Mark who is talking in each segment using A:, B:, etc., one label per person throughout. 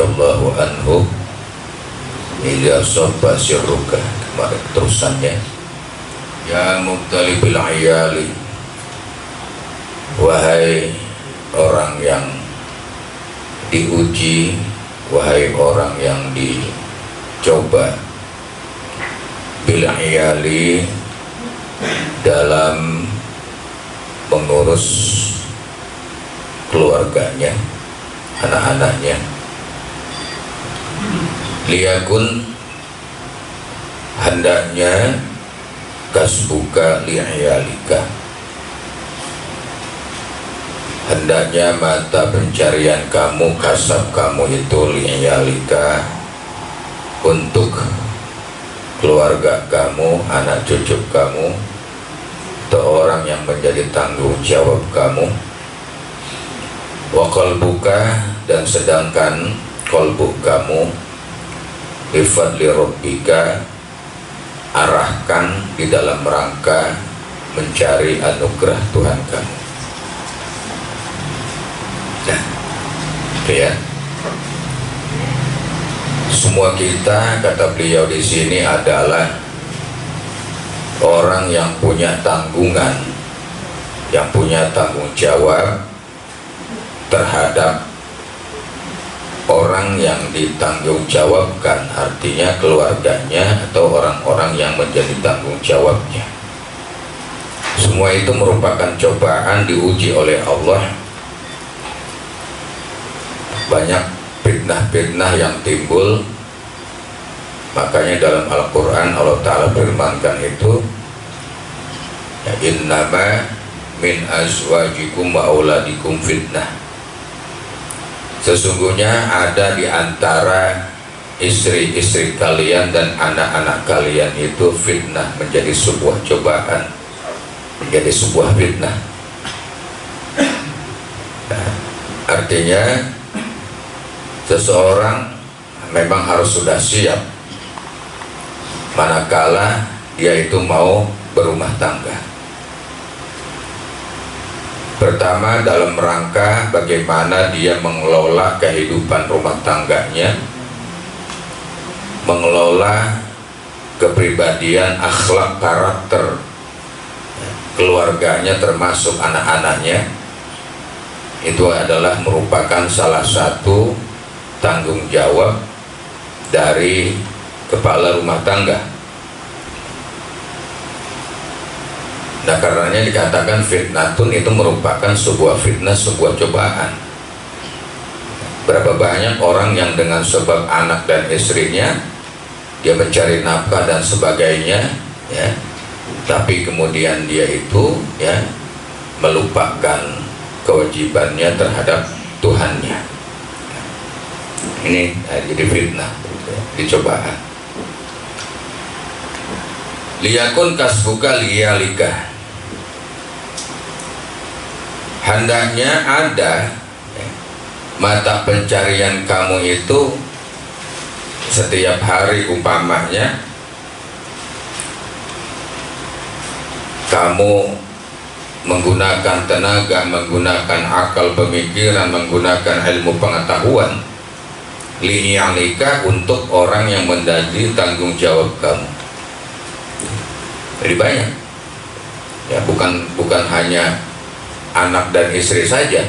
A: Allahu anhu idza sabba sirruka, kemarin terusannya, ya mubtalibil ayali, wahai orang yang diuji, wahai orang yang dicoba, bil ayali, dalam mengurus keluarganya, anak-anaknya. Liyakun, hendaknya, kasbuka li'ayalika, hendaknya mata pencarian kamu, kasab kamu itu li'ayalika, untuk keluarga kamu, anak cucu kamu, atau orang yang menjadi tanggung jawab kamu. Wa qalbuka, dan sedangkan qalbu kamu, bifadli rabbika, arahkan di dalam rangka mencari anugerah Tuhan kamu. Nah, itu ya. Semua kita, kata beliau di sini, adalah orang yang punya tanggungan, yang punya tanggung jawab terhadap orang yang ditanggung jawabkan, artinya keluarganya atau orang-orang yang menjadi tanggung jawabnya. Semua itu merupakan cobaan, diuji oleh Allah. Banyak fitnah-fitnah yang timbul, makanya dalam Al-Quran Allah Ta'ala firmankan itu, ya, innama min azwajikum wa auladikum fitnah, sesungguhnya ada di antara istri-istri kalian dan anak-anak kalian itu fitnah, menjadi sebuah cobaan, menjadi sebuah fitnah. Nah, artinya seseorang memang harus sudah siap manakala dia itu mau berumah tangga. Pertama, dalam rangka bagaimana dia mengelola kehidupan rumah tangganya, mengelola kepribadian, akhlak, karakter keluarganya termasuk anak-anaknya. Itu adalah merupakan salah satu tanggung jawab dari kepala rumah tangga. Nah, karenanya dikatakan fitnatun itu merupakan sebuah fitnah, sebuah cobaan. Berapa banyak orang yang dengan sebab anak dan istrinya dia mencari nafkah dan sebagainya, ya, tapi kemudian dia itu, ya, melupakan kewajibannya terhadap Tuhannya. Ini jadi fitnah, dicobaan. Liyakun kasbuka liyalika, hendaknya ada mata pencarian kamu itu setiap hari, umpamanya kamu menggunakan tenaga, menggunakan akal pemikiran, menggunakan ilmu pengetahuan liyalika, untuk orang yang menjadi tanggung jawab kamu. Jadi banyak, ya, bukan hanya anak dan istri saja,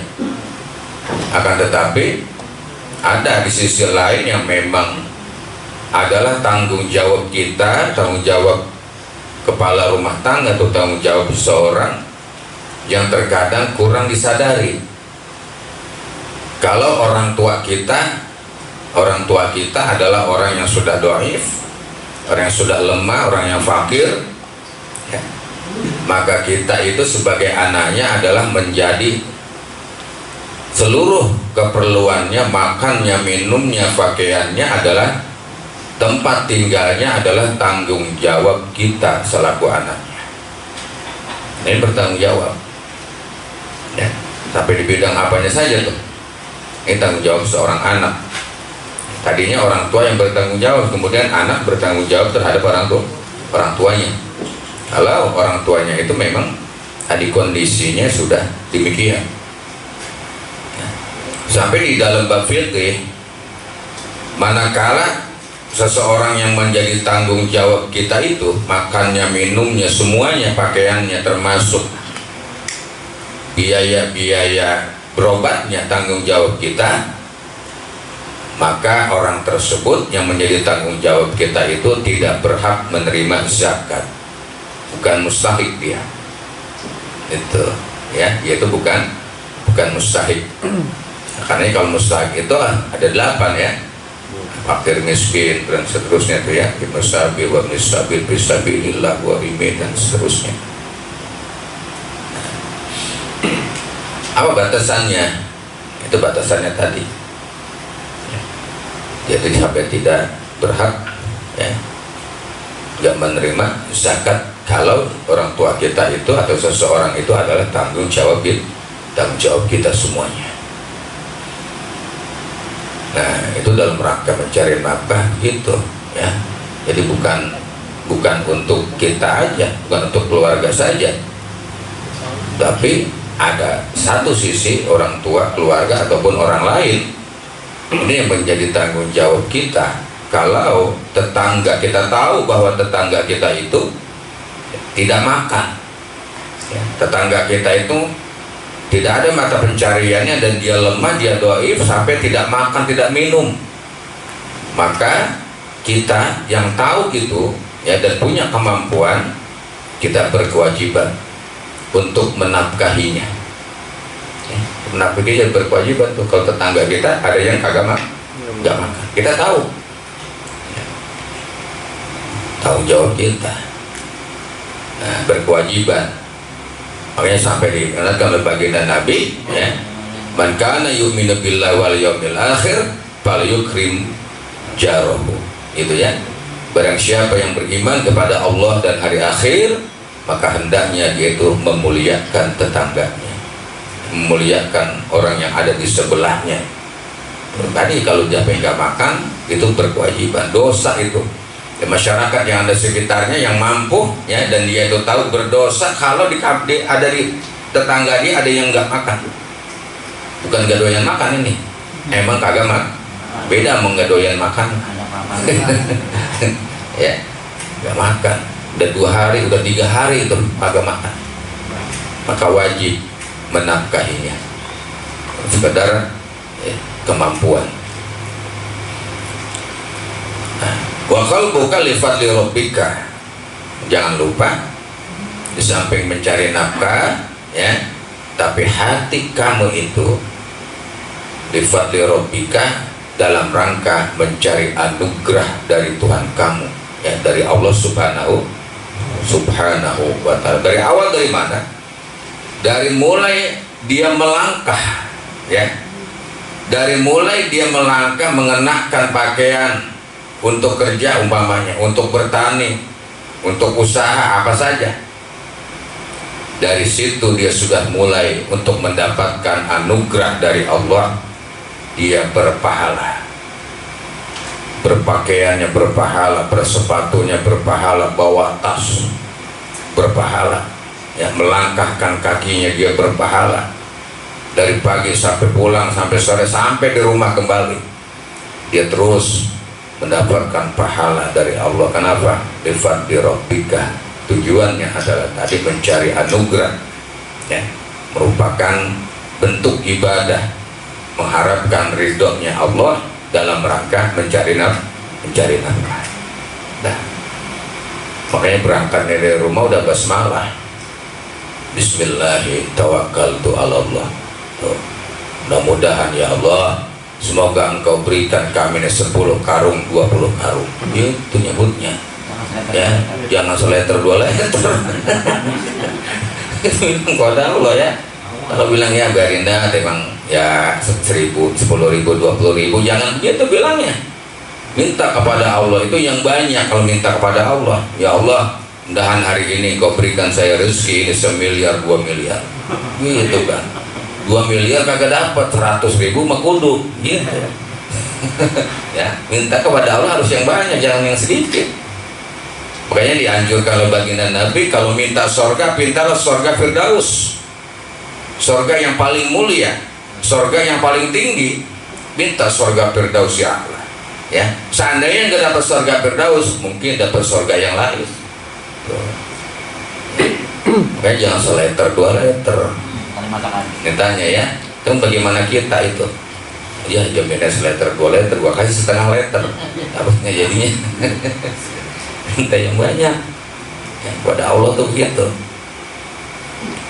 A: akan tetapi ada di sisi lain yang memang adalah tanggung jawab kita, tanggung jawab kepala rumah tangga atau tanggung jawab seseorang yang terkadang kurang disadari. Kalau orang tua kita adalah orang yang sudah dhaif, orang yang sudah lemah, orang yang fakir, ya, maka kita itu sebagai anaknya adalah menjadi seluruh keperluannya, makannya, minumnya, pakaiannya adalah, tempat tinggalnya adalah tanggung jawab kita selaku anaknya. Ini bertanggung jawab, ya, tapi di bidang apanya saja tuh, ini tanggung jawab seorang anak. Tadinya orang tua yang bertanggung jawab, kemudian anak bertanggung jawab terhadap orang tuanya. Kalau orang tuanya itu memang tadi kondisinya sudah demikian. Sampai di dalam bab fikih Manakala seseorang yang menjadi tanggung jawab kita itu makannya, minumnya, semuanya, pakaiannya, termasuk biaya-biaya berobatnya tanggung jawab kita, maka orang tersebut yang menjadi tanggung jawab kita itu tidak berhak menerima zakat. Bukan mustahik dia. Itu ya, yaitu bukan mustahik. Karena kalau mustahik itu ada 8 ya. Fakir, miskin, dan seterusnya itu ya. Ibnu Sabil, wa misabil, bisabilillah, wa imi, dan seterusnya. Apa batasannya? Itu batasannya tadi. Jadi sampai tidak berhak ya, nggak menerima zakat kalau orang tua kita itu atau seseorang itu adalah tanggung jawab kita semuanya. Nah, itu dalam rangka mencari nafkah gitu ya. Jadi bukan untuk kita aja, bukan untuk keluarga saja, tapi ada satu sisi orang tua, keluarga ataupun orang lain ini yang menjadi tanggung jawab kita. Kalau tetangga kita tahu bahwa tetangga kita itu tidak makan ya, tetangga kita itu tidak ada mata pencariannya dan dia lemah, dia dhaif sampai tidak makan, tidak minum, maka kita yang tahu gitu ya dan punya kemampuan, kita berkewajiban untuk menafkahinya ya, menafkahinya berkewajiban tuh. Kalau tetangga kita ada yang kagak nggak makan, kita tahu ya, tanggung jawab kita, nah, berkewajiban. Makanya sampai diingatkan oleh baginda Nabi ya, man kana yu'minu billahi wal yawmil akhir falyukrim jarahu. Itu ya, barang siapa yang beriman kepada Allah dan hari akhir, maka hendaknya dia itu memuliakan tetangganya, memuliakan orang yang ada di sebelahnya. Tadi kalau dia nggak makan itu berkewajiban, dosa itu. Ya, masyarakat yang ada sekitarnya yang mampu ya dan dia itu tahu berdosa kalau ada di tetangga dia ada yang nggak makan, bukan nggak doyan makan ini, emang kagak beda mau nggak doyan makan ya, nggak makan udah 2 hari udah 3 hari itu kagak makan, maka wajib menafkahinya sekedar ya, kemampuan. Wa qalbuka li fadli rabbika, jangan lupa di samping mencari nafkah ya, tapi hati kamu itu li fadli rabbika dalam rangka mencari anugerah dari Tuhan kamu ya, dari Allah subhanahu wa ta'ala. Dari awal dari mana? Dari mulai dia melangkah ya, dari mulai dia melangkah mengenakan pakaian untuk kerja umpamanya, untuk bertani, untuk usaha apa saja. Dari situ dia sudah mulai untuk mendapatkan anugerah dari Allah. Dia berpahala, berpakaiannya berpahala, bersepatunya berpahala, bawa tas berpahala ya, melangkahkan kakinya dia berpahala. Dari pagi sampai pulang, sampai sore, sampai di rumah kembali, dia terus mendapatkan pahala dari Allah. Kenapa? Bifadli rabbika, tujuannya adalah tadi mencari anugerah ya, merupakan bentuk ibadah, mengharapkan ridhonya Allah dalam rangka mencari nafkah. Nah, makanya berangkat dari rumah udah basmalah, bismillahirrahmanirrahim, tawakkaltu ala Allah. Mudah-mudahan ya Allah, semoga engkau berikan kami 10 karung, 20 karung. Itu nyebutnya ya, jangan seletter 2 letter. Kepada Allah ya. Kalau bilang ya biarin dah, emang ya 1.000, 10.000, 20.000, jangan gitu bilangnya. Minta kepada Allah itu yang banyak. Kalau minta kepada Allah, ya Allah, mudahan hari ini kau berikan saya rezeki ini 1 miliar, 2 miliar, gitu kan. 2 miliar kagak dapat, 100.000 mah kudu gitu. Ya, minta kepada Allah harus yang banyak, jangan yang sedikit. Makanya dianjurkan oleh baginda Nabi, kalau minta sorga, pintalah sorga Firdaus, sorga yang paling mulia, sorga yang paling tinggi. Minta sorga Firdaus ya Allah. Ya, seandainya nggak dapat surga Firdaus, mungkin dapat surga yang lain. Makanya jangan seletter 2 letter. Ditanya ya, itu bagaimana kita itu? Ya jaminnya seletter 2 letter, gua kasih setengah letter. Dapatnya jadinya minta yang banyak. Ya, pada Allah tuh begitu.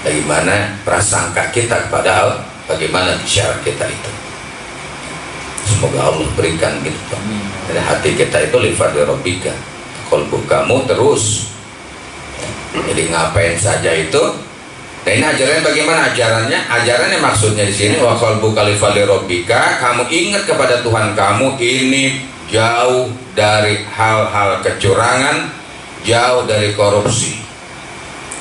A: Bagaimana prasangka kita kepada Allah, bagaimana bicara kita itu. Semoga Allah berikan gitu. Dari hati kita itu lifadli rabbika, qalbu kamu terus. Jadi ngapain saja itu. Nah ini ajarannya bagaimana ajarannya? Ajarannya maksudnya di sini wa qalbuka lifadli rabbika, kamu ingat kepada Tuhan kamu, ini jauh dari hal-hal kecurangan, jauh dari korupsi.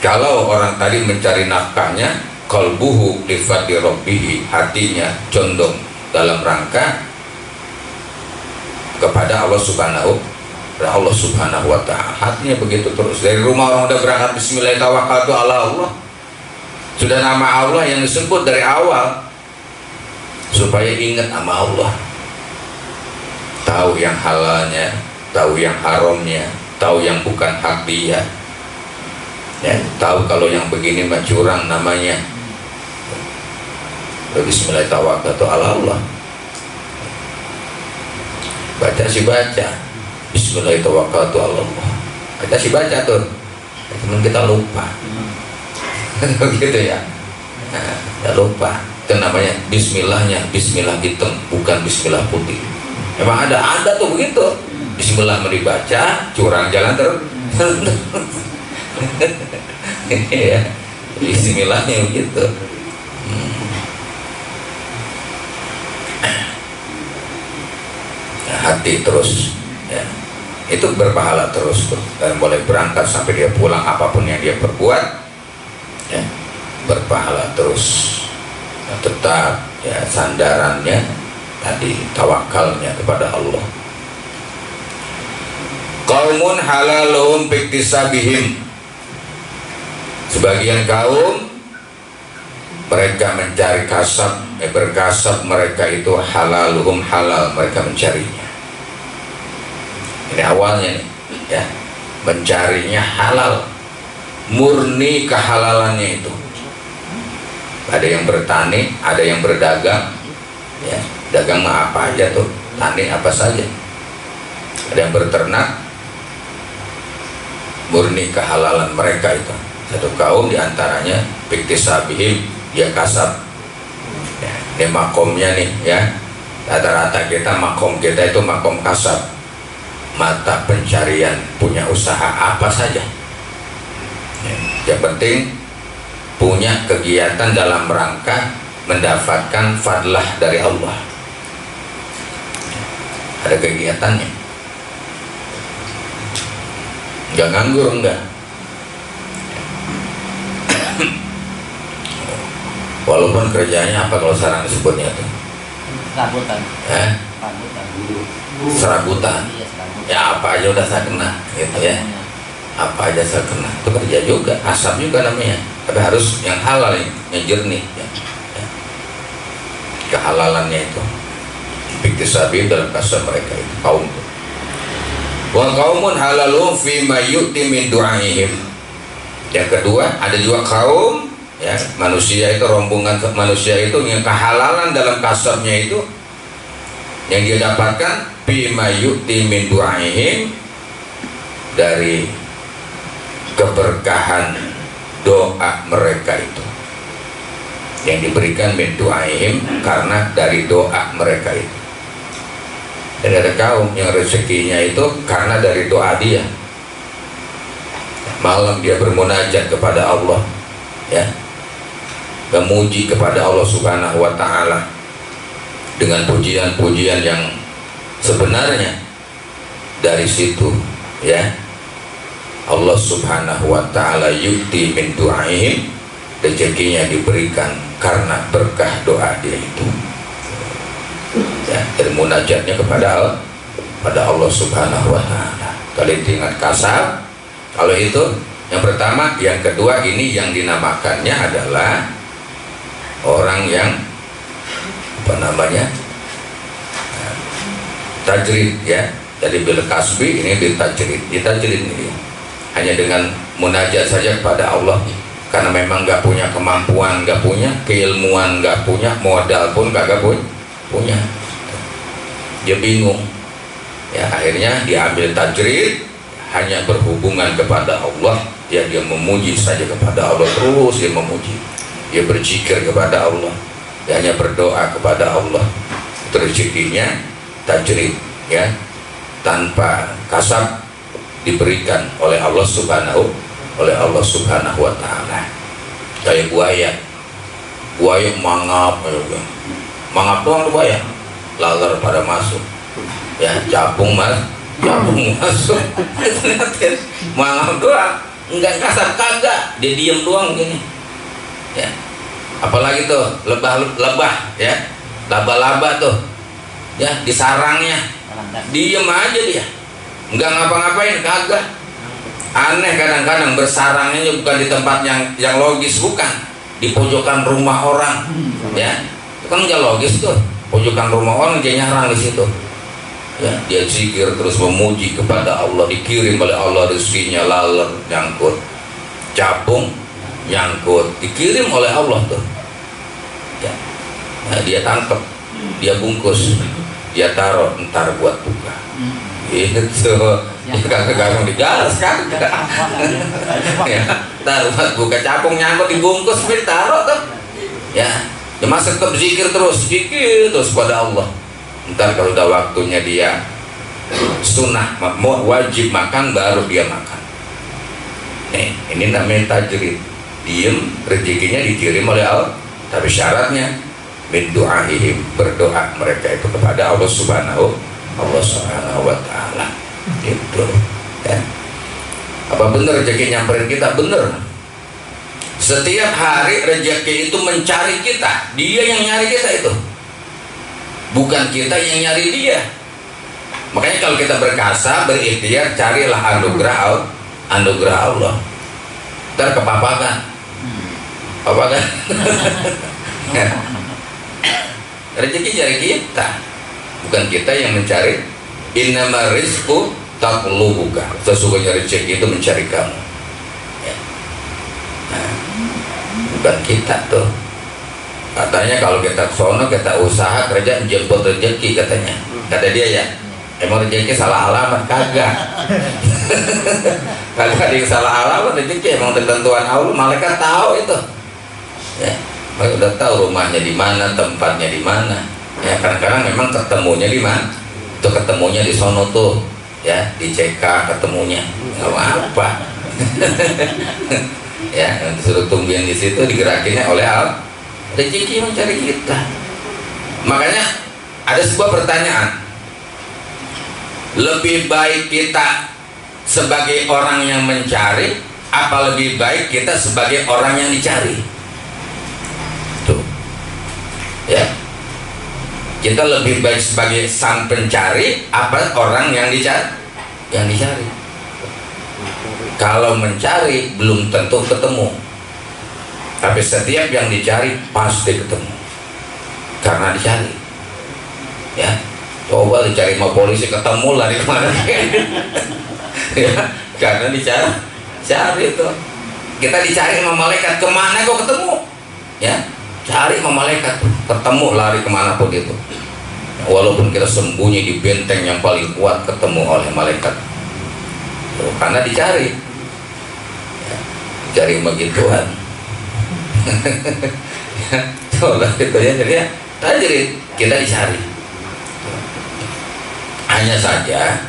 A: Kalau orang tadi mencari nafkahnya, qalbuhu lifadli rabbihi, hatinya condong dalam rangka kepada Allah Subhanahu wa ta'ala. Hatinya begitu terus. Dari rumah orang udah berangkat bismillahirrahmanirrahim, Allah. Sudah nama Allah yang disebut dari awal, supaya ingat nama Allah. Tahu yang halalnya, tahu yang haramnya, tahu yang bukan hak dia. Ya, tahu kalau yang begini mah curang namanya. Bismillahirrahmanirrahim, Allah. Baca sih baca Bismillahirrahmanirrahim, baca sih baca tuh, cuman kita lupa. Gitu ya, ya lupa. Itu namanya Bismillahnya Bismillah hitam, bukan Bismillah putih. Emang ada tuh begitu. Bismillah mau dibaca, curang jalan terus. Ya, Bismillahnya begitu. Hati terus ya, itu berpahala terus tuh, dan boleh berangkat sampai dia pulang, apapun yang dia perbuat ya, berpahala terus. Nah, tetap ya sandarannya tadi tawakalnya kepada Allah. Qaumun halalun biktisabihim, sebagian kaum mereka mencari kasab, berkasab mereka itu halaluhum, halal mereka mencarinya. Ini awalnya nih, ya, mencarinya halal, murni kehalalannya itu. Ada yang bertani, ada yang berdagang, ya, dagang mah apa aja tuh, tani apa saja. Ada yang berternak, murni kehalalan mereka itu. Satu kaum diantaranya biktisabihim, dia kasab. Ya, ini makomnya nih, ya. Rata-rata kita makom kita itu makom kasab. Mata pencarian, punya usaha apa saja. Yang penting punya kegiatan dalam rangka mendapatkan fadlah dari Allah. Ada kegiatannya. Enggak nganggur, enggak. Walaupun kerjanya apa kalau sekarang disebutnya itu?
B: Serabutan.
A: Serabutan. Ya apa aja udah saya kena gitu ya, apa aja saya kena. Itu kerja juga, asap juga namanya, tapi harus yang halal, yang jernih ya. Ya. Kehalalannya itu biktisabihim dalam kasab mereka itu kaum itu. Wa qaumun halalun fi ma yu'ti min du'aihim. Yang kedua ada juga kaum ya, manusia itu, rombongan manusia itu yang kehalalan dalam kasabnya itu yang dia dapatkan bima yu'ti min du'aihim, dari keberkahan doa mereka itu, yang diberikan min du'aihim karena dari doa mereka itu. Dan ada kaum yang rezekinya itu karena dari doa dia. Malam dia bermunajat kepada Allah ya, memuji kepada Allah Subhanahu wa ta'ala dengan pujian-pujian yang sebenarnya dari situ ya, Allah Subhanahu wa ta'ala yukti min du'aihim, rezekinya diberikan karena berkah doa dia itu ya, dari munajatnya kepada Allah Subhanahu wa ta'ala. Kalian ingat kasab, kalau itu yang pertama. Yang kedua ini yang dinamakannya adalah orang yang apa namanya, tajrid ya. Jadi bil kasbi, ini bil tajrid. Di tajrid ini hanya dengan munajat saja kepada Allah, karena memang nggak punya kemampuan, nggak punya keilmuan, nggak punya modal pun kagak punya. Dia bingung ya, akhirnya diambil tajrid, hanya berhubungan kepada Allah ya, dia memuji saja kepada Allah, terus dia memuji, dia berzikir kepada Allah, dia hanya berdoa kepada Allah. Rezekinya tajrid ya, tanpa kasab, diberikan oleh Allah Subhanahu wa Ta'ala. Kayak buaya mangap doang buaya, laler pada masuk ya, capung masuk mangap doang, enggak kasar kagak, dia diem doang gini ya. Apalagi tuh lebah ya, laba-laba tuh ya, di sarangnya diem aja dia, enggak ngapa-ngapain, kagak. Aneh kadang-kadang bersarangnya bukan di tempat yang logis, bukan di pojokan rumah orang ya, itu kan nggak logis tuh, pojokan rumah orang dia nyarang di situ ya. Dia zikir terus memuji kepada Allah, dikirim oleh Allah rezekinya, laler nyangkut, capung nyangkut, dikirim oleh Allah tuh ya. Nah, dia tangkap, dia bungkus, dia taruh, ntar buat buka gitu. Kagak digaras kan ya, taruh buat buka, capung nyangkut, dibungkus, taruh tuh ya. Dia masih tetap zikir terus pada Allah. Ntar kalau udah waktunya dia sunnah wajib makan, baru dia makan. Nih, ini namanya tajrid. Diem, rezekinya dikirim oleh Allah, tapi syaratnya min du'aihim, berdoa mereka itu kepada Allah Subhanahu wa Ta'ala gitu ya. Apa bener rezeki nyamperin kita? Bener. Setiap hari rezeki itu mencari kita, dia yang nyari kita itu, bukan kita yang nyari dia. Makanya kalau kita berkasa, berikhtiar, carilah anugerah Allah. Ntar kepapakan apa kan? Rezeki cari kita, bukan kita yang mencari. Innama rizqu taqlubuka, sesungguhnya rezeki itu mencari kamu ya. Nah, bukan kita tuh. Katanya kalau kita sono, kita usaha kerja jemput rezeki katanya, kata dia ya. Emang rezeki salah alamat? Kagak. Kagak ada yang salah alamat rezeki, emang ketentuan Allah, malaikat tahu itu ya. Mereka udah tahu rumahnya di mana, tempatnya di mana ya. Kadang-kadang memang ketemunya di mana tuh, ketemunya di sono tuh ya, di CK ketemunya, nggak apa ya, disuruh tungguin di situ, digerakinnya oleh Allah. Rezeki mencari kita. Makanya ada sebuah pertanyaan, lebih baik kita sebagai orang yang mencari, apa lebih baik kita sebagai orang yang dicari? Tuh ya, kita lebih baik sebagai sang pencari apa orang yang dicari? Kalau mencari belum tentu ketemu, tapi setiap yang dicari pasti ketemu karena dicari ya. Coba dicari sama polisi, ketemu lari kemana ya, karena cari itu. Kita dicari sama malaikat, kemana kok ketemu ya, cari sama malaikat, ketemu, lari kemana pun itu. Walaupun kita sembunyi di benteng yang paling kuat, ketemu oleh malaikat tuh, karena dicari ya, dicari begituan coba itu ya. Jadi ya tajrid, kita dicari. Hanya saja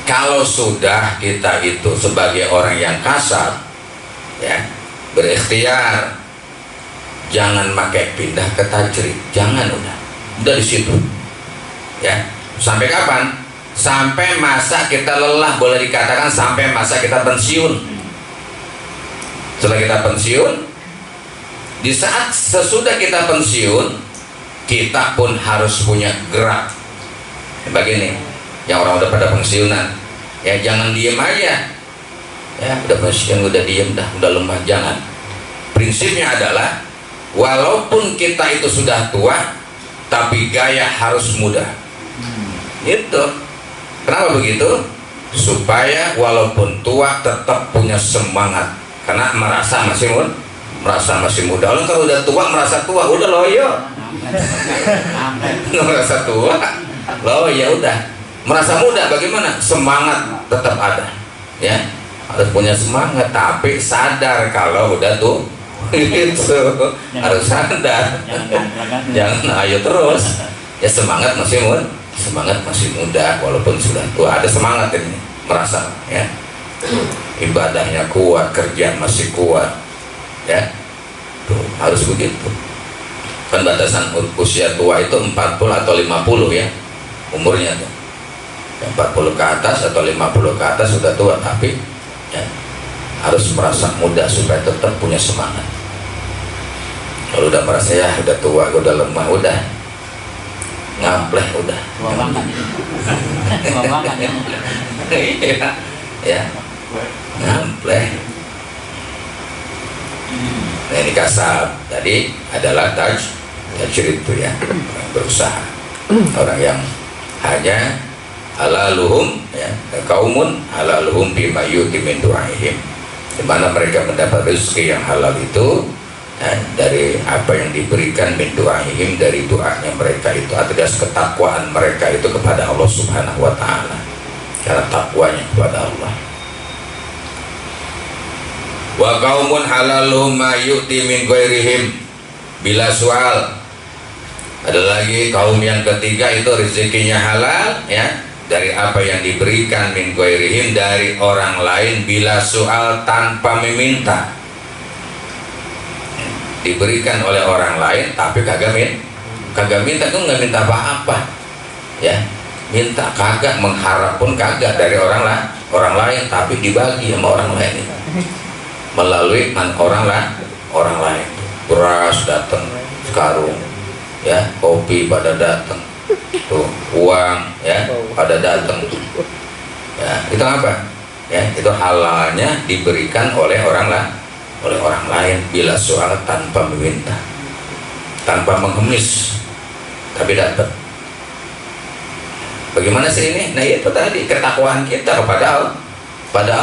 A: kalau sudah kita itu sebagai orang yang kasar ya, berikhtiar, jangan pakai pindah ke tajrid, jangan, udah di situ ya. Sampai kapan? Sampai masa kita lelah, boleh dikatakan sampai masa kita pensiun. Setelah kita pensiun, di saat sesudah kita pensiun, kita pun harus punya gerak. Begini, yang orang udah pada pensiunan ya, jangan diem aja ya, udah pensiun udah diem, udah lemah, jangan. Prinsipnya adalah walaupun kita itu sudah tua, tapi gaya harus muda Itu. Kenapa begitu? Supaya walaupun tua tetap punya semangat, karena merasa masih muda. Orang kalau udah tua merasa tua, udah loyo. Merasa tua, ya udah. Merasa muda bagaimana? Semangat tetap ada, ya. Harus punya semangat, tapi sadar kalau udah tuh. Itu harus sadar. Jangan ayo terus. Ya semangat masih muda walaupun sudah tua, ada semangat ini, merasa ya ibadahnya kuat, kerjaan masih kuat, ya tuh harus begitu. Kan batasan usia tua itu 40 atau 50 ya umurnya tuh, 40 ke atas atau 50 ke atas sudah tua, tapi ya harus merasa muda supaya tetap punya semangat. Kalau udah merasa ya udah tua, udah lemah, udah ngampleh, udah
B: tua banget
A: ya ngampleh. Nah ini kasab tadi adalah tajrid itu ya, orang berusaha, orang yang hanya halaluhum ya, kaumun halaluhum bima yuti min du'aihim, di mana mereka mendapat rezeki yang halal itu dari apa yang diberikan min du'aihim, dari doanya mereka itu, atas ketakwaan mereka itu kepada Allah Subhanahu wa ta'ala, karena takwanya kepada Allah. Wa qaumun halaluhum ma yu'ti min ghairihim bila soal. Ada lagi kaum yang ketiga itu rezekinya halal ya, dari apa yang diberikan min ghairihim, dari orang lain, bila soal, tanpa meminta. Diberikan oleh orang lain tapi kagak minta tuh, nggak minta apa-apa ya, minta kagak, mengharap pun kagak dari orang lain, tapi dibagi sama orang lain itu melalui orang lain. Beras datang sekarung ya, kopi pada datang tuh, uang ya pada datang ya, itu apa ya, itu halalnya diberikan oleh orang lain bila soal, tanpa meminta, tanpa mengemis, tapi dapat. Bagaimana sih ini? Nah itu tadi ketakwaan kita kepada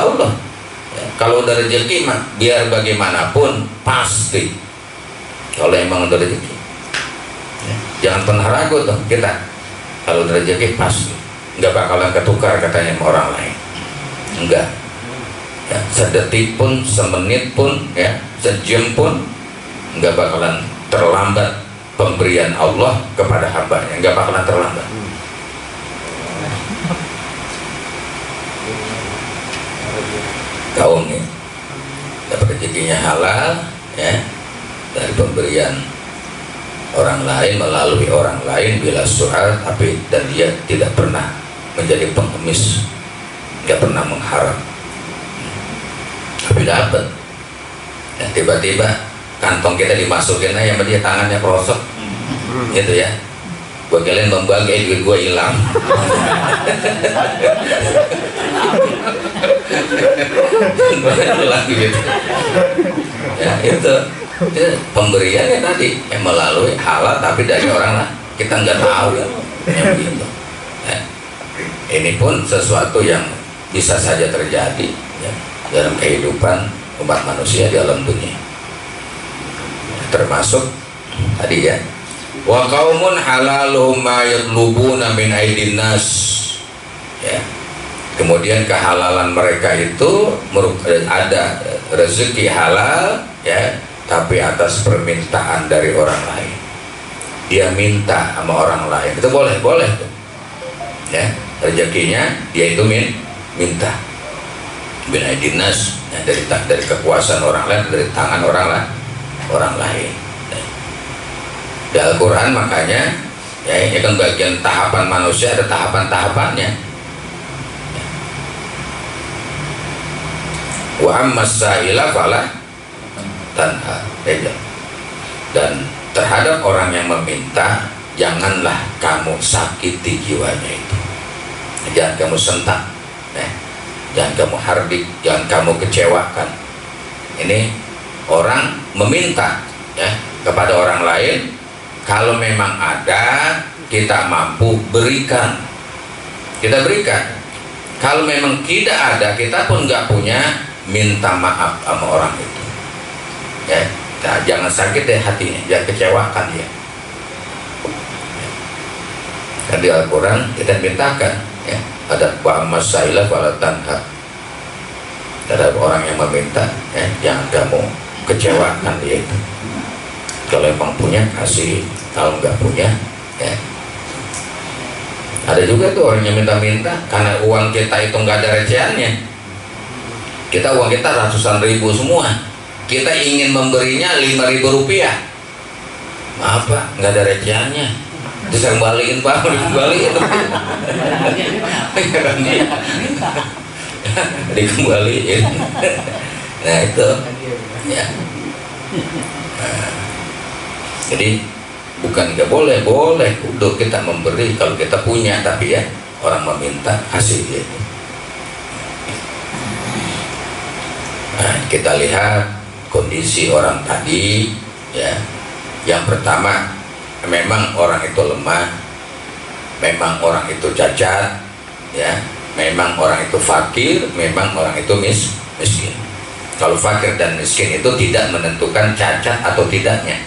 A: Allah ya, kalau udah rezeki mah biar bagaimanapun pasti, kalau emang udah rezeki ya, jangan pernah ragu tuh kita, kalau udah rezeki pasti nggak bakalan ketukar katanya sama orang lain, enggak ya, sedetik pun, semenit pun ya, sejam pun nggak bakalan terlambat pemberian Allah kepada hambanya, nggak bakalan terlambat. Kaum ini dapat rezekinya halal ya, dari pemberian orang lain, melalui orang lain, bila soal, tapi dan dia tidak pernah menjadi pengemis, nggak pernah mengharap, tapi dapat ya, tiba-tiba kantong kita dimasukin aja sama dia, tangannya krosok gitu ya, gue kalian membagi duit gue hilang. Lagi gitu ya, itu pemberiannya tadi yang melalui halal tapi dari orang lah, kita nggak tahu ya, gitu ya. Ini pun sesuatu yang bisa saja terjadi ya, dalam kehidupan umat manusia di alam dunia, termasuk tadi ya, wa qaumun halaluhum ma yatlubuna min aidin nas ya, kemudian kehalalan mereka itu ada rezeki halal ya, tapi atas permintaan dari orang lain, dia minta sama orang lain, itu boleh tuh ya, rezekinya dia itu minta bin aidinas ya, dari kekuasaan orang lain, dari tangan orang lain. Di Al-Quran makanya ya, ini kan bagian tahapan manusia, ada tahapan-tahapannya. Wa ammas sa'ila fala tanha, dan terhadap orang yang meminta janganlah kamu sakiti jiwanya itu, jangan kamu sentak ya, jangan kamu hardik, jangan kamu kecewakan. Ini orang meminta ya kepada orang lain, kalau memang ada kita mampu berikan kita berikan. Kalau memang tidak ada, kita pun nggak punya, minta maaf sama orang itu. Ya, nah, jangan sakit deh hatinya, jangan kecewakan dia. Dan di Al-Quran kita mintakan, ya, ada wa'amasailah walatanha. Ada orang yang meminta, ya, jangan kamu kecewakan dia itu. Kalau emang punya kasih, kalau nggak punya, ya. Ada juga tuh orang yang minta-minta karena uang kita itu nggak ada recehannya. Kita uang kita ratusan ribu semua. Kita ingin memberinya 5.000 rupiah. Maaf Pak, nggak ada recehannya. Terus saya balikin Pak, dikembaliin. Dikembaliin. Nah itu, ya. Nah, jadi bukan nggak boleh, boleh untuk kita memberi kalau kita punya, tapi ya orang meminta kasih dia. Nah, kita lihat kondisi orang tadi, ya. Yang pertama, memang orang itu lemah, memang orang itu cacat, ya. Memang orang itu fakir, memang orang itu miskin. Kalau fakir dan miskin itu tidak menentukan cacat atau tidaknya.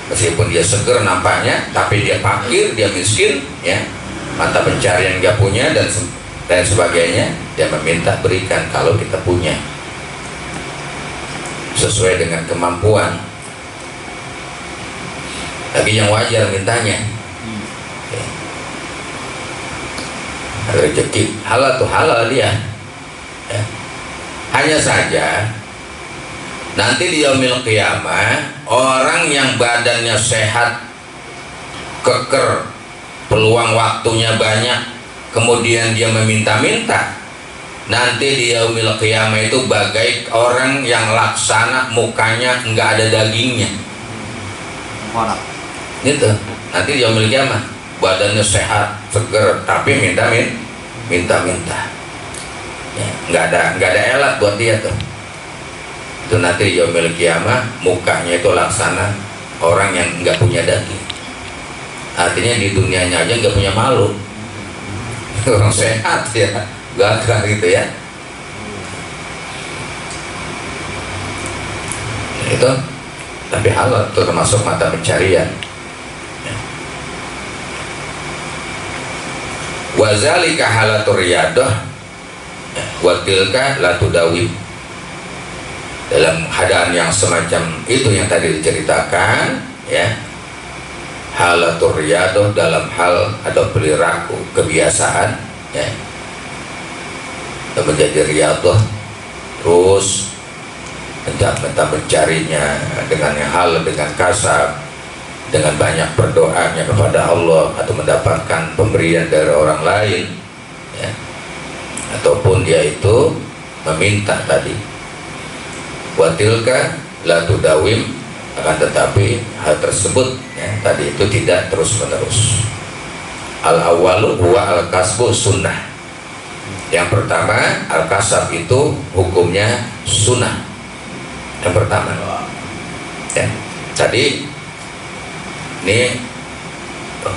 A: Meskipun dia seger nampaknya, tapi dia fakir, dia miskin, ya, mata pencarian nggak punya dan sebagainya, dia meminta berikan kalau kita punya sesuai dengan kemampuan. Tapi yang wajar mintanya, ya. Rezeki halal tuh halal dia, ya. Hanya saja nanti di yaumil qiyamah, orang yang badannya sehat, keker, peluang waktunya banyak, kemudian dia meminta-minta, nanti di yaumil qiyamah itu bagai orang yang laksana mukanya nggak ada dagingnya. Gitu. Nanti di yaumil qiyamah badannya sehat, seger, tapi minta-minta. Ya, nggak ada elat buat dia tuh. Itu nanti yaumil qiyamah mukanya itu laksana orang yang nggak punya daging. Artinya di dunianya aja nggak punya malu. Orang sehat ya, gagah gitu ya. Itu tapi halal itu termasuk mata pencarian. Wazalika halatur riyadah wa tilka la tudawim. Dalam keadaan yang semacam itu yang tadi diceritakan, ya, halatur riyadah dalam hal ada perilaku kebiasaan, ya, menjadi riyadah terus mencarinya dengan hal dengan kasar, dengan banyak berdoanya kepada Allah atau mendapatkan pemberian dari orang lain, ya, ataupun dia itu meminta tadi. Watilka la tudawim, akan tetapi hal tersebut, ya, tadi itu tidak terus menerus. Al awalu huwa al kasbu sunnah. Yang pertama al kasab itu hukumnya sunnah. Yang pertama, ya, tadi ini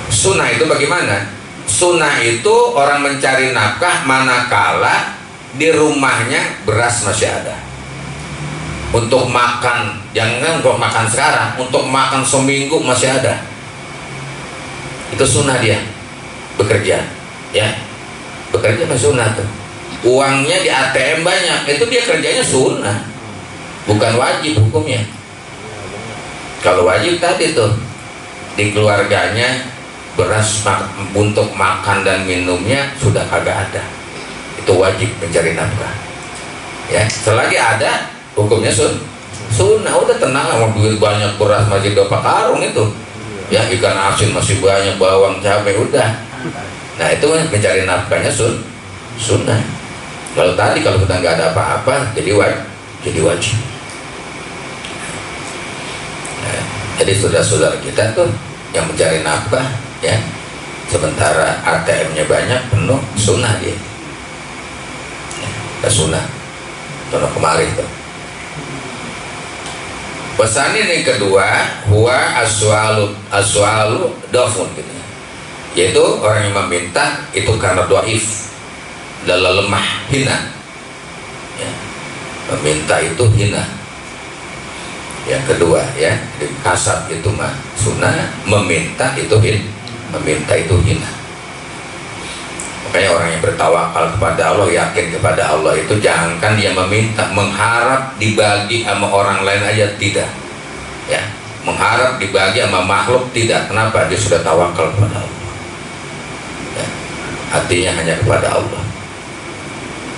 A: sunnah itu bagaimana? Sunnah itu orang mencari nafkah manakala di rumahnya beras masih ada. Untuk makan, jangan untuk makan sekarang, untuk makan seminggu masih ada. Itu sunnah dia bekerja, ya, bekerja masih sunnah tuh. Uangnya di ATM banyak, itu dia kerjanya sunnah, bukan wajib hukumnya. Kalau wajib tadi tuh di keluarganya beras untuk makan dan minumnya sudah kagak ada, itu wajib mencari nafkah, ya. Selagi ada hukumnya sunnah, udah tenang, sama duit banyak, beras masih 2 karung itu, ya, ikan asin masih banyak, bawang, cabai, udah. Nah itu mencari nafkahnya sunnah. Kalau tadi kalau kita nggak ada apa-apa, jadi wajib. Nah, jadi saudara-saudara kita tuh yang mencari nafkah, ya, sementara ATM-nya banyak penuh, sunnah dia, ya, sunnah. Contoh kemarin tuh. Pesan ini kedua, huwa aswalu dofun gitu. yaitu orang yang meminta itu karena dhaif, adalah lemah, hina ya. Meminta itu hina. Yang kedua ya, kasab itu mah sunnah, meminta itu hina. Makanya orang yang bertawakal kepada Allah, yakin kepada Allah itu jangankan dia meminta, mengharap dibagi sama orang lain aja tidak ya, mengharap dibagi sama makhluk tidak. Kenapa? Dia sudah tawakal kepada Allah ya. Hatinya hanya kepada Allah.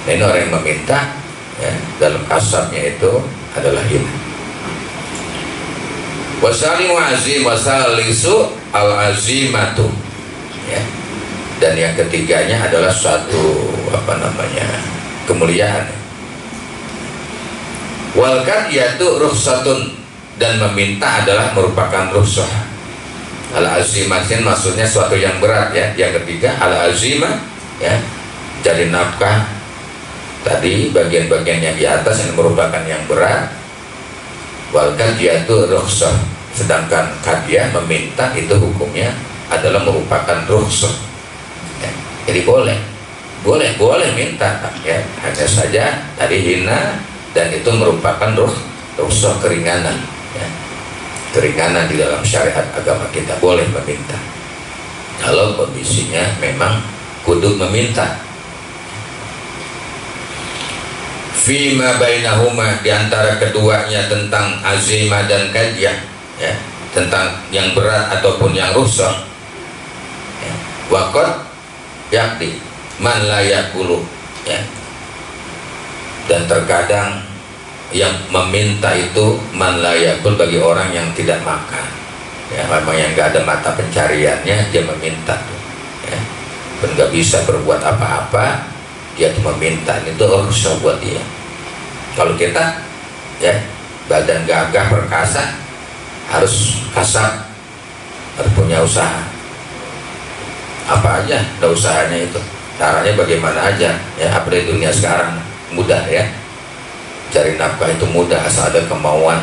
A: Nah, ini orang yang meminta ya, dalam kasabnya itu adalah hina. Wasalimu azim wasalisu al-azimatu ya. Dan yang ketiganya adalah suatu kemuliaan. Walkat yaitu rukhsatun, dan meminta adalah merupakan rukhsah. Al-azimatin maksudnya suatu yang berat ya. Yang ketiga al-azimah ya, jadi nafkah tadi bagian-bagian yang di atas yang merupakan yang berat. Walkat yaitu rukhsah, sedangkan kadia meminta itu hukumnya adalah merupakan rukhsah. Jadi boleh minta ya, hanya saja tadi hina, dan itu merupakan rukhsah, keringanan ya. Keringanan di dalam syariat agama kita, boleh meminta kalau kondisinya memang kudu meminta. Fima bainahuma, diantara keduanya tentang azimah dan kadyah ya, tentang yang berat ataupun yang rukhsah ya. Waqad yakti man la yakulu ya. Dan terkadang yang meminta itu man la yakul, bagi orang yang tidak makan ya, memang yang gak ada mata pencariannya, dia meminta ya, pun gak bisa berbuat apa-apa, dia tuh meminta, itu rukhsah buat dia. Kalau kita ya badan gagah perkasa, harus kasar, harus punya usaha apa aja, ada usahanya itu, caranya bagaimana aja ya. Apalagi dunia sekarang mudah ya, cari nafkah itu mudah asal ada kemauan.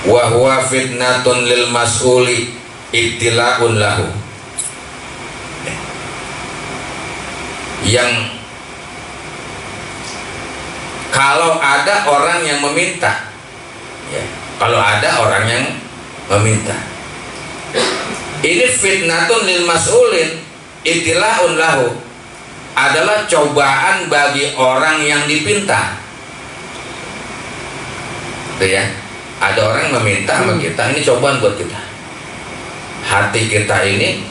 A: Wa huwa fitnatun lil mas'uli ibtilaun lahu, yang kalau ada orang yang meminta ya, kalau ada orang yang meminta, ini fitnatun lil mas'ulin ibtilaun lahu, adalah cobaan bagi orang yang dipinta. Tuh ya, ada orang yang meminta sama kita, ini cobaan buat kita. Hati kita ini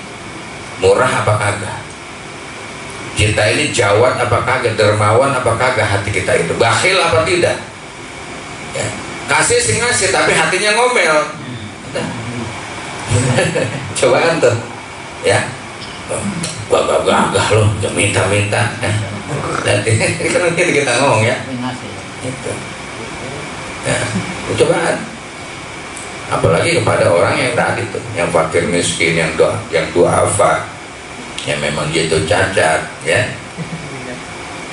A: murah apa kagak? Kita ini jawad apa kagak? Dermawan apa kagak hati kita itu? Bakhil apa tidak? Ya. Kasih sih ngasih, tapi hatinya ngomel. Cobaan tuh ya, gagah loh, minta-minta ya. Nanti kita ngomong ya, itu ya, cobaan. Apalagi kepada orang yang tadi tuh, yang fakir miskin, yang duafa, yang memang dia itu cacat ya,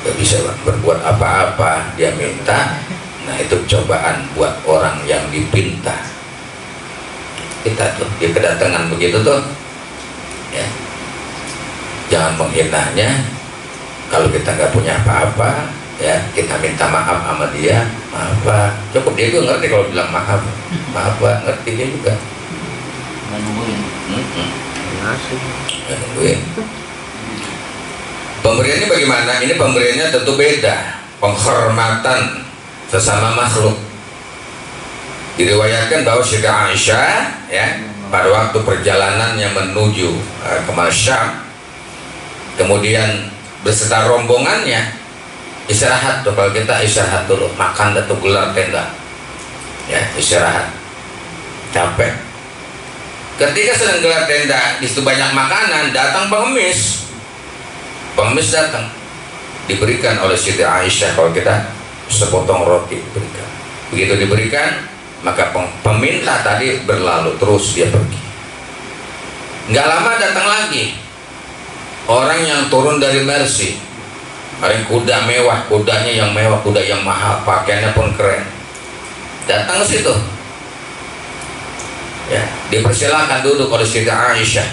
A: gak bisa berbuat apa-apa, dia minta. Nah itu cobaan buat orang yang dipinta. Kita tuh, dia kedatangan begitu tuh ya, jangan menghinanya. Kalau kita nggak punya apa-apa ya, kita minta maaf sama dia, maaf, cukup dia juga ngerti kalau bilang maaf, ngerti dia juga. Nungguin. Pemberiannya bagaimana? Ini pemberiannya tentu beda, penghormatan sesama makhluk. Diriwayatkan bahwa Sayyidah Aisyah ya, pada waktu perjalanannya menuju ke Syam, kemudian beserta rombongannya istirahat tuh. Kalau kita istirahat dulu, makan atau gelar tenda ya, istirahat, capek. Ketika sedang gelar tenda, di situ banyak makanan, datang pengemis datang, diberikan oleh Siti Aisyah. Kalau kita sepotong roti diberikan, begitu diberikan, maka peminta tadi berlalu, terus dia pergi. Nggak lama datang lagi orang yang turun dari Mercy, paling kuda mewah, kudanya yang mewah, kuda yang mahal, pakaiannya pun keren, datang ke situ ya. Dipersilakan duduk oleh Siti Aisyah,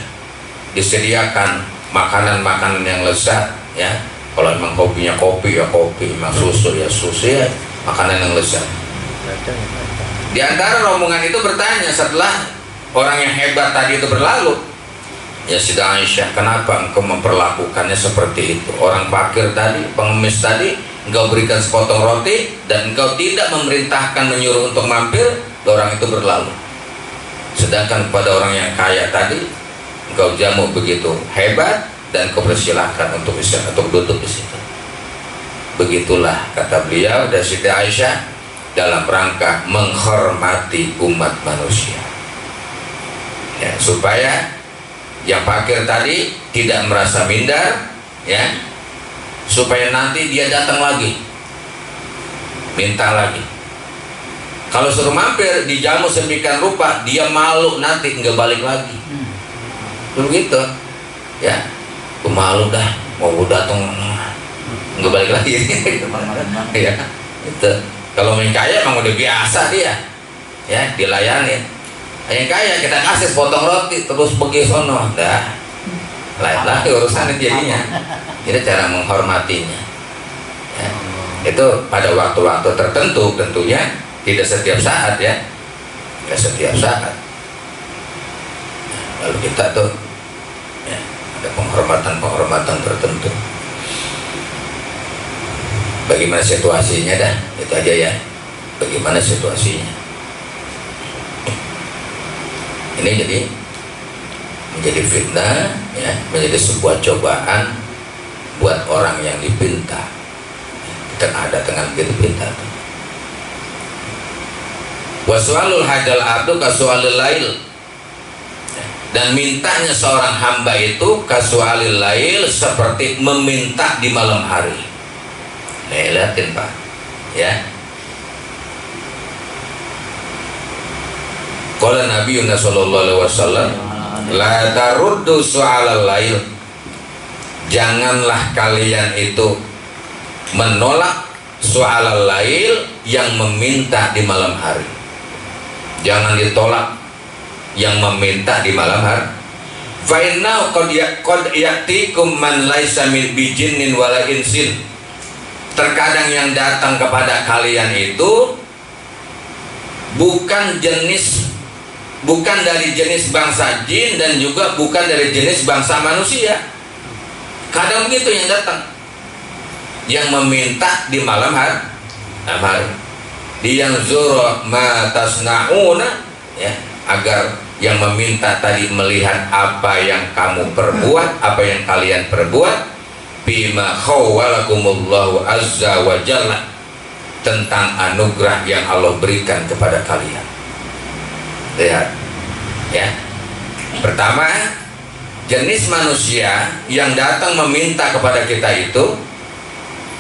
A: disediakan makanan-makanan yang lezat, ya. Kalau memang kopinya kopi ya kopi, memang susu ya susu, ya makanan yang lezat. Di antara rombongan itu bertanya setelah orang yang hebat tadi itu berlalu, ya Siti Aisyah, kenapa engkau memperlakukannya seperti itu? Orang fakir tadi, pengemis tadi, engkau berikan sepotong roti dan engkau tidak memerintahkan menyuruh untuk mampir, orang itu berlalu. Sedangkan kepada orang yang kaya tadi, engkau jamu begitu hebat dan engkau persilahkan untuk duduk di situ. Begitulah kata beliau dan Siti Aisyah dalam rangka menghormati umat manusia, ya, supaya yang fakir tadi tidak merasa minder, ya, supaya nanti dia datang lagi minta lagi. Kalau suruh mampir dijamu sedemikian rupa, dia malu nanti nggak balik lagi. Begitu, ya, aku malu dah mau datang nggak balik lagi. Ya, itu. Kalau yang kaya emang udah biasa dia, ya, dilayani. Yang kaya kita kasih potong roti terus pergi sono, dah lain lagi urusan jadinya. Itu cara menghormatinya, ya. Itu pada waktu-waktu tertentu tentunya, tidak setiap saat, ya, tidak setiap saat. Lalu kita tuh, ya, ada penghormatan tertentu. Bagaimana situasinya dah, itu aja ya. Bagaimana situasinya? Ini menjadi fitnah, ya, menjadi sebuah cobaan buat orang yang dipinta. Kita ada dengan begitu pinta. Wasualul hadal abdu kasualil lail, dan mintanya seorang hamba itu kasualil lail, seperti meminta di malam hari. Nih, lihatin Pak, ya. Qala Nabiyuna sallallahu alaihi wasallam, la taruddu su'alal lail. Janganlah kalian itu menolak su'alal lail, yang meminta di malam hari. Jangan ditolak yang meminta di malam hari. Fa inna qad ya'tikum man laisa min bijinnin wala insin. Terkadang yang datang kepada kalian itu bukan dari jenis bangsa jin dan juga bukan dari jenis bangsa manusia. Kadang begitu yang datang, yang meminta di malam hari. Yang zura ma tasnauna, ya, agar yang meminta tadi melihat apa yang kamu perbuat, apa yang kalian perbuat, bima khawwalakumullahu azza wa jalla, tentang anugerah yang Allah berikan kepada kalian. Lihat, ya. Pertama, jenis manusia yang datang meminta kepada kita itu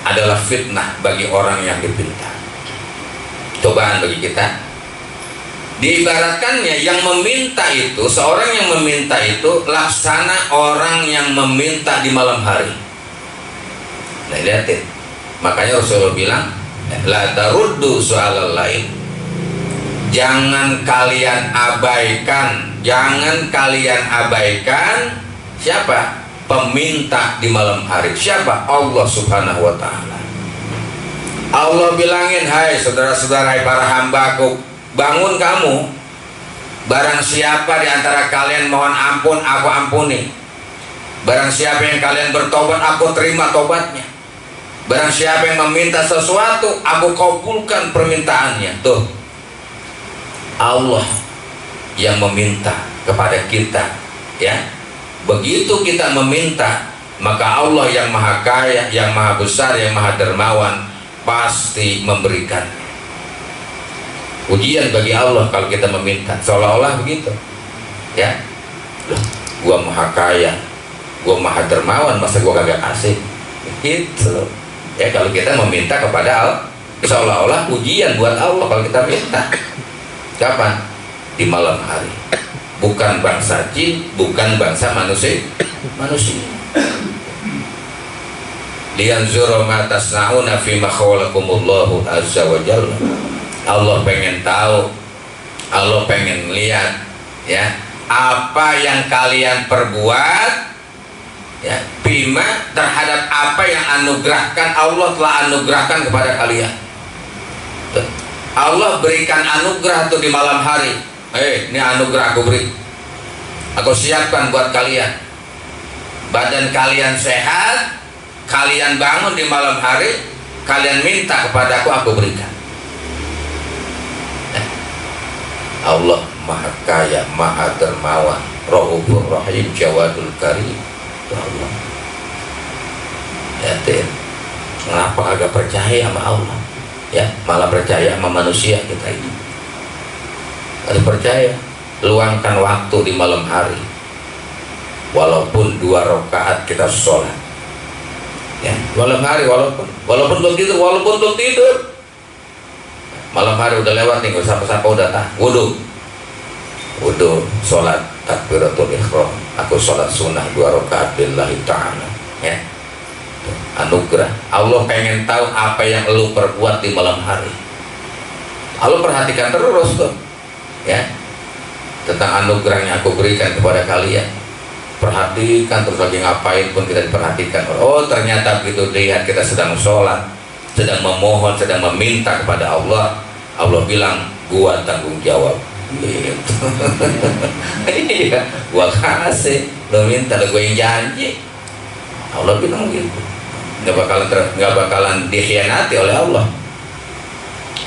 A: adalah fitnah bagi orang yang dipinta, cobaan bagi kita. Diibaratkannya yang meminta itu, seorang yang meminta itu laksana orang yang meminta di malam hari. Nah, lihatin, makanya Rasulullah bilang, la taruddu su'alal lain. Jangan kalian abaikan siapa? Peminta di malam hari. Siapa? Allah Subhanahu wa ta'ala. Allah bilangin, hai saudara-saudara, hai para hambaku, bangun kamu. Barang siapa di antara kalian mohon ampun, aku ampuni. Barang siapa yang kalian bertobat, aku terima tobatnya. Barang siapa yang meminta sesuatu, aku kabulkan permintaannya. Tuh, Allah yang meminta kepada kita, ya. Begitu kita meminta, maka Allah yang maha kaya, yang maha besar, yang maha dermawan pasti memberikan. Ujian bagi Allah kalau kita meminta, seolah-olah begitu, ya. Loh, gua maha kaya, gua maha dermawan, masa gua kagak kasih? Gitu. Ya, kalau kita meminta kepada Allah, seolah-olah ujian buat Allah kalau kita minta. Kapan? Di malam hari. Bukan bangsa jin, bukan bangsa manusia. Liyanzura ma tasna'una fi ma khawalakumullahu azza wa jalla. Allah pengen tahu, Allah pengen lihat ya, apa yang kalian perbuat, ya, bima terhadap apa yang Allah telah anugerahkan kepada kalian. Allah berikan anugerah tuh di malam hari. Ini anugerah aku beri, aku siapkan buat kalian. Badan kalian sehat, kalian bangun di malam hari, kalian minta kepadaku, aku berikan. Allah Maha Kaya, Maha Dermawan, Rahufur Rahim, Jawadul Karim. Allah. Ya, kenapa agak percaya sama Allah? Ya, malah percaya sama manusia kita ini. Harus percaya, luangkan waktu di malam hari, walaupun 2 rakaat kita sholat. Ya, malam hari walaupun belum tidur, malam hari udah lewat nih, sapa-sapa udah wudu, sholat takbiratul ihram, aku sholat sunnah 2 rakaat billahi ta'ala. Ya, anugerah. Allah pengen tahu apa yang lu perbuat di malam hari. Allah perhatikan terus tuh, ya, tentang anugerah yang aku berikan kepada kalian. Perhatikan terus, lagi ngapain pun kita diperhatikan. Oh, ternyata begitu lihat kita sedang sholat, sedang memohon, sedang meminta kepada Allah, Allah bilang, gua tanggung jawab. Gitu. Iya, gua kasih, lo minta, lo gua yang janji. Allah bilang gitu. Nggak bakalan dikhianati oleh Allah,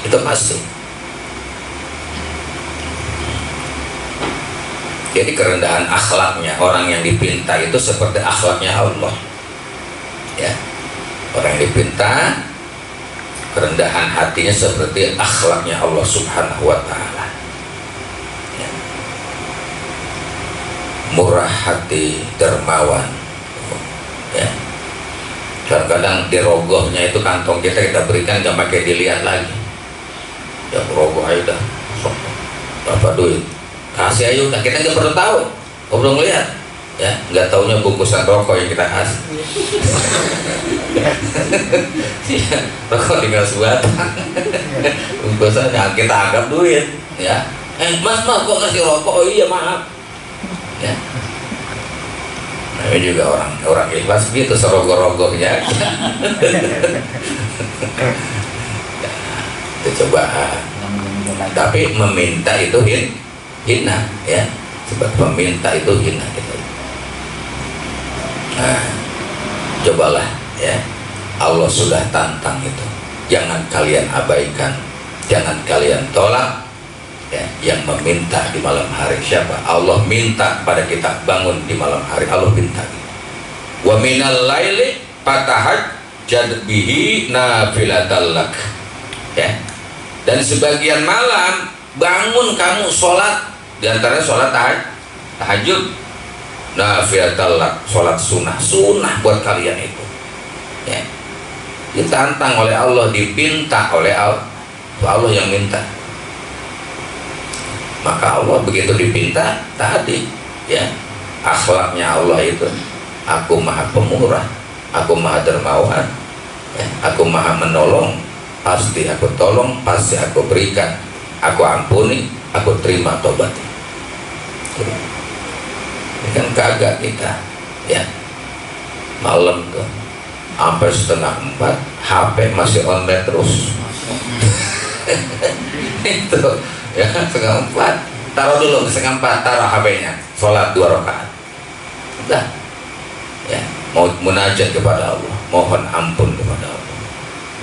A: itu pasti. Jadi kerendahan akhlaknya orang yang dipinta itu seperti akhlaknya Allah, ya. Orang yang dipinta, kerendahan hatinya seperti akhlaknya Allah Subhanahu wa Ta'ala, ya. Murah hati, dermawan, ya. Kadang-kadang di rogohnya itu kantong kita berikan, gak pakai dilihat lagi, ya rogoh aja dah, berapa duit kasih aja udah, kita nggak perlu tahu, nggak perlu ngeliat, ya, nggak taunya bungkusan rokok yang kita kasih. Ya, rokok tinggal sebatang, bungkusan yang kita anggap duit, ya. Mas kok kasih rokok? Oh iya maaf, ya. Nah, ini juga orang ikhlas gitu, serogoh-rogohnya. Itu cobaan. Tapi meminta itu hina, ya. Sebab meminta itu hina gitu. Nah, cobalah, ya. Allah sudah tantang itu. Jangan kalian abaikan, jangan kalian tolak. Ya, yang meminta di malam hari siapa? Allah minta pada kita bangun di malam hari. Allah minta. Wa minal laili fatahajjad bihi nafilatal lak. Ya. Dan sebagian malam bangun kamu sholat, di antara sholat tahajud, nafilatal lak, sholat sunnah buat kalian itu. Ya. Ditantang oleh Allah, dipinta oleh Allah. Allah yang minta. Maka Allah begitu dipinta tadi, ya, akhlaknya Allah itu, aku maha pemurah, aku maha dermawan, ya, aku maha menolong, pasti aku tolong, pasti aku berikan, aku ampuni, aku terima tobat. Ini kan kagak kita, ya, malam tuh sampai 3:30 HP masih online terus. Itu ya, 3:30 taruh dulu, 3:30 taruh HP-nya, sholat 2 rakaat udah, ya, mau munajat kepada Allah, mohon ampun kepada Allah,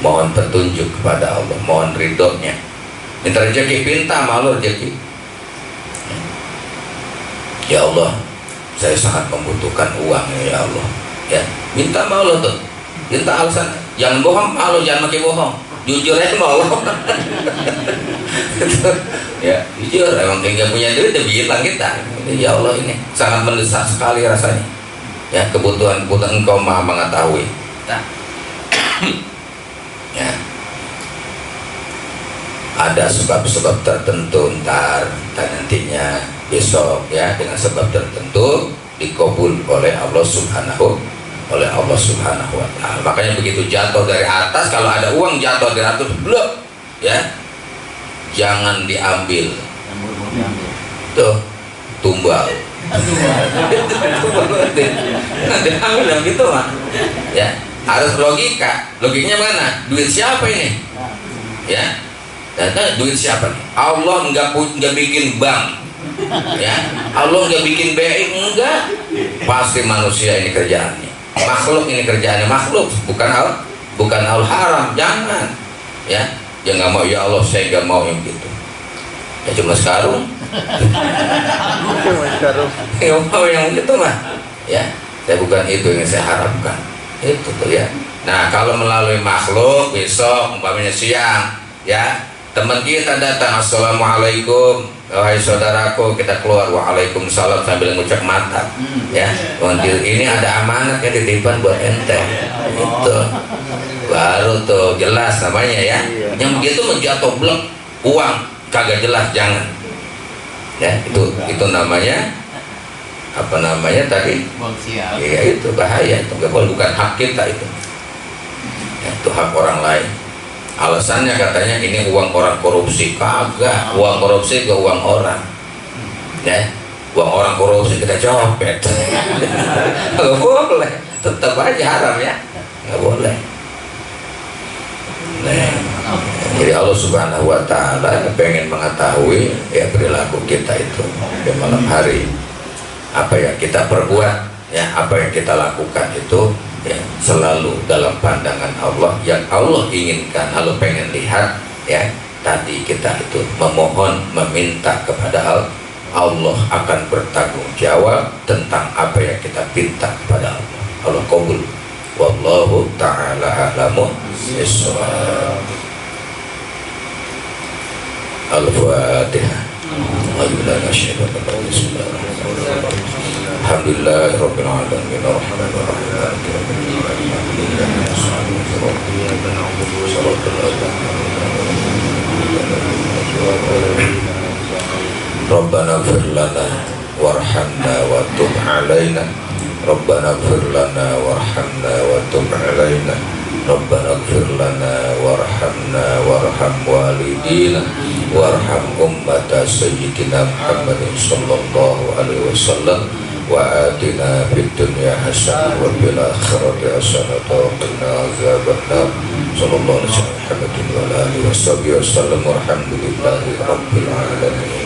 A: mohon petunjuk kepada Allah, mohon ridhonya, minta rezeki, pinta malu rezeki. Ya Allah, saya sangat membutuhkan uang, ya Allah, ya, minta malu tuh, minta alasan, jangan bohong, malu jangan pakai bohong, jujur aja mau Allah. Ya, jujur, emang nggak punya duit udah bilang kita, ya Allah ini sangat mendesak sekali rasanya, ya, kebutuhan engkau maha mengetahui. Nah, ya, ada sebab-sebab tertentu ntar nantinya besok, ya, dengan sebab tertentu dikabul oleh Allah Subhanahu wa Ta'ala. Makanya begitu jatuh dari atas, kalau ada uang jatuh dari atas, blok, ya, jangan diambil. Tuh, tumbal. Nanti ambil yang gitu mah. Ya, harus logiknya mana? Duit siapa ini? Ya, dan duit siapa nih? Allah nggak bikin bank, ya. Allah nggak bikin BI, enggak. Pasti manusia ini kerjaannya, makhluk ini kerjaannya, makhluk, bukan hal haram, jangan. Ya, yang nggak mau, ya Allah saya nggak mau yang gitu. Ya cuma sekarung. Ya mau yang gitu mah. Ya, saya bukan itu yang saya harapkan. Itu tuh ya. Nah, kalau melalui makhluk, besok umpamanya siang, ya, teman kita datang, assalamualaikum, wahai saudaraku, kita keluar, waalaikumsalam sambil ngucap mata, ya, ini ada amanat yang titipan buat ente, itu baru tuh jelas namanya ya. Yang begitu menjatuh blok uang kagak jelas, jangan, ya, itu namanya apa namanya tadi? Iya, itu bahaya, itu bukan hak kita itu. Itu hak orang lain. Alasannya katanya ini uang orang korupsi, kagak, uang korupsi ke uang orang, ya, uang orang korupsi kita copet. Nggak boleh, tetap aja haram ya, nggak boleh. Nah, jadi Allah Subhanahu Wa Taala pengen mengetahui ya perilaku kita itu di malam hari, apa yang kita perbuat, ya, apa yang kita lakukan itu, ya, selalu dalam pandangan Allah, yang Allah inginkan. Allah pengen lihat, ya, tadi kita itu memohon, meminta kepada Allah akan bertanggung jawab tentang apa yang kita minta kepada Allah. Allah qabul. Wallahu ta'ala a'lamu bissawab. Al-Fatihah. Alhamdulillahirabbil alamin arrahmanir rahim. Rabbana ighfir lana warhamna wa tub 'alaina. Rabbana ighfir lana warhamna wa tub 'alaina. Rabbana ighfir lana warhamna warham walidina warham ummata sayyidina Muhammadin sallallahu alaihi wasallam wa atina fid dunya hasanah wa fil akhirati hasanah wa qina azabannar. Sallallahu alaihi wasallam Muhammadin wa alihi wasallam. Walhamdulillahi rabbil alamin.